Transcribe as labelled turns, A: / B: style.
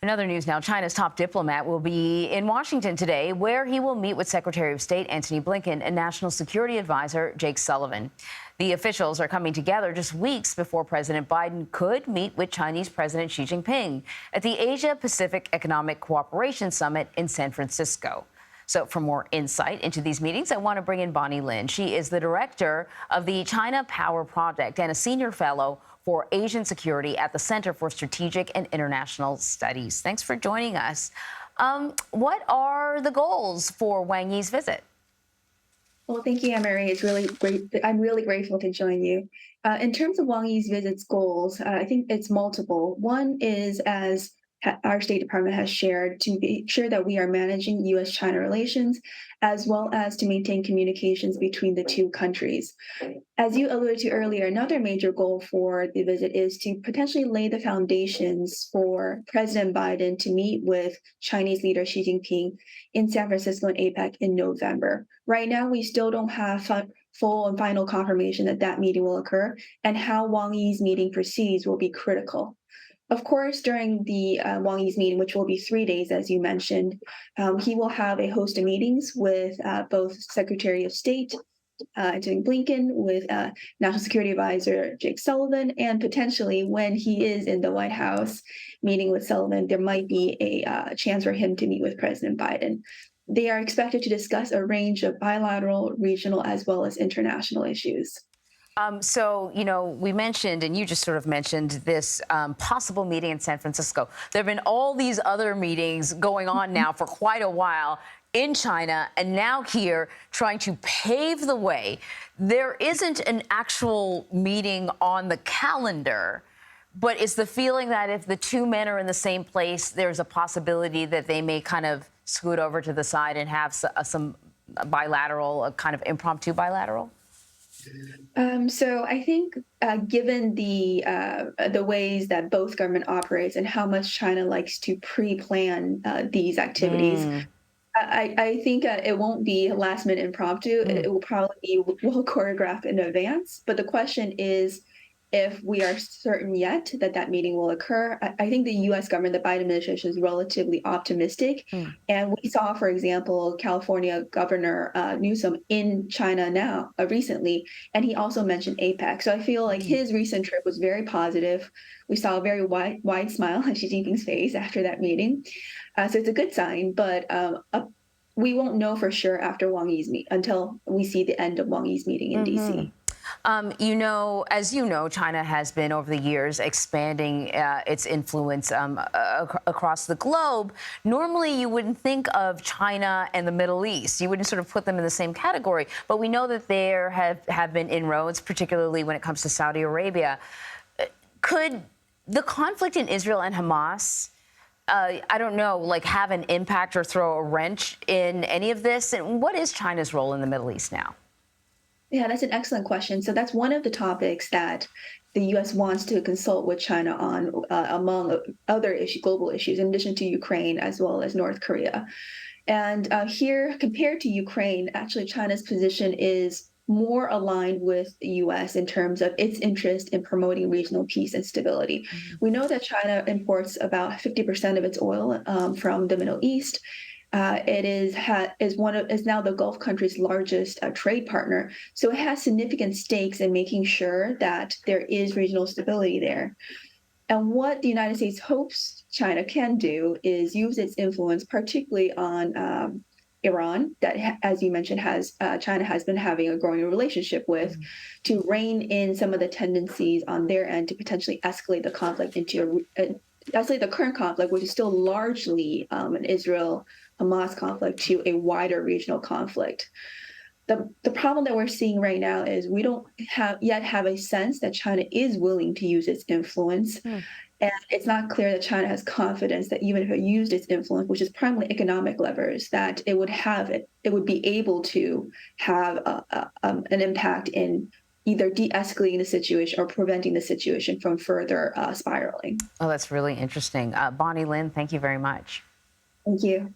A: In other news now, China's top diplomat will be in Washington today, where he will meet with Secretary of State Antony Blinken and National Security Advisor Jake Sullivan. The officials are coming together just weeks before President Biden could meet with Chinese President Xi Jinping at the Asia-Pacific Economic Cooperation Summit in San Francisco. So for more insight into these meetings, I want to bring in Bonny Lin. She is the director of the China Power Project and a senior fellow for Asian security at the Center for Strategic and International Studies. Thanks for joining us. What are the goals for Wang Yi's visit?
B: Well, thank you, Anne-Marie. It's really great. I'm really grateful to join you. In terms of Wang Yi's visit's goals, I think it's multiple. One is, as our State Department has shared, to be sure that we are managing U.S.-China relations, as well as to maintain communications between the two countries. As you alluded to earlier, another major goal for the visit is to potentially lay the foundations for President Biden to meet with Chinese leader Xi Jinping in San Francisco and APEC in November. Right now, we still don't have full and final confirmation that that meeting will occur, and how Wang Yi's meeting proceeds will be critical. Of course, during the Wang Yi's meeting, which will be 3 days, as you mentioned, he will have a host of meetings with both Secretary of State Antony Blinken, with National Security Advisor Jake Sullivan, and potentially, when he is in the White House meeting with Sullivan, there might be a chance for him to meet with President Biden. They are expected to discuss a range of bilateral, regional, as well as international issues.
A: We mentioned, and you just sort of mentioned, this possible meeting in San Francisco. There have been all these other meetings going on now for quite a while in China, and now here trying to pave the way. There isn't an actual meeting on the calendar, but it's the feeling that if the two men are in the same place, there's a possibility that they may kind of scoot over to the side and have some bilateral, a kind of impromptu bilateral.
B: So I think, given the ways that both government operates and how much China likes to pre-plan these activities, I think it won't be last minute impromptu. It will probably be well choreographed in advance. But the question is, if we are certain yet that that meeting will occur. I think the U.S. government, the Biden administration, is relatively optimistic. And we saw, for example, California Governor Newsom in China now recently, and he also mentioned APEC. So I feel like his recent trip was very positive. We saw a very wide smile on Xi Jinping's face after that meeting. So it's a good sign, but we won't know for sure after Wang Yi's meet until we see the end of Wang Yi's meeting in D.C.
A: As you know, China has been over the years expanding its influence across the globe. Normally, you wouldn't think of China and the Middle East. You wouldn't sort of put them in the same category. But we know that there have been inroads, particularly when it comes to Saudi Arabia. Could the conflict in Israel and Hamas, I don't know, like have an impact or throw a wrench in any of this? And what is China's role in the Middle East now?
B: Yeah, that's an excellent question. So that's one of the topics that the U.S. wants to consult with China on, among other global issues, in addition to Ukraine as well as North Korea. And here, compared to Ukraine, actually China's position is more aligned with the U.S. in terms of its interest in promoting regional peace and stability. We know that China imports about 50% of its oil from the Middle East. It is now the Gulf country's largest trade partner, so it has significant stakes in making sure that there is regional stability there. And what the United States hopes China can do is use its influence, particularly on Iran, that, as you mentioned, China has been having a growing relationship with, to rein in some of the tendencies on their end to potentially escalate the conflict escalate the current conflict, which is still largely an Israel-Hamas conflict, to a wider regional conflict. The problem that we're seeing right now is we don't yet have a sense that China is willing to use its influence. And it's not clear that China has confidence that even if it used its influence, which is primarily economic levers, that it would be able to have an impact in either de-escalating the situation or preventing the situation from further spiraling.
A: Oh, that's really interesting. Bonny Lin, thank you very much.
B: Thank you.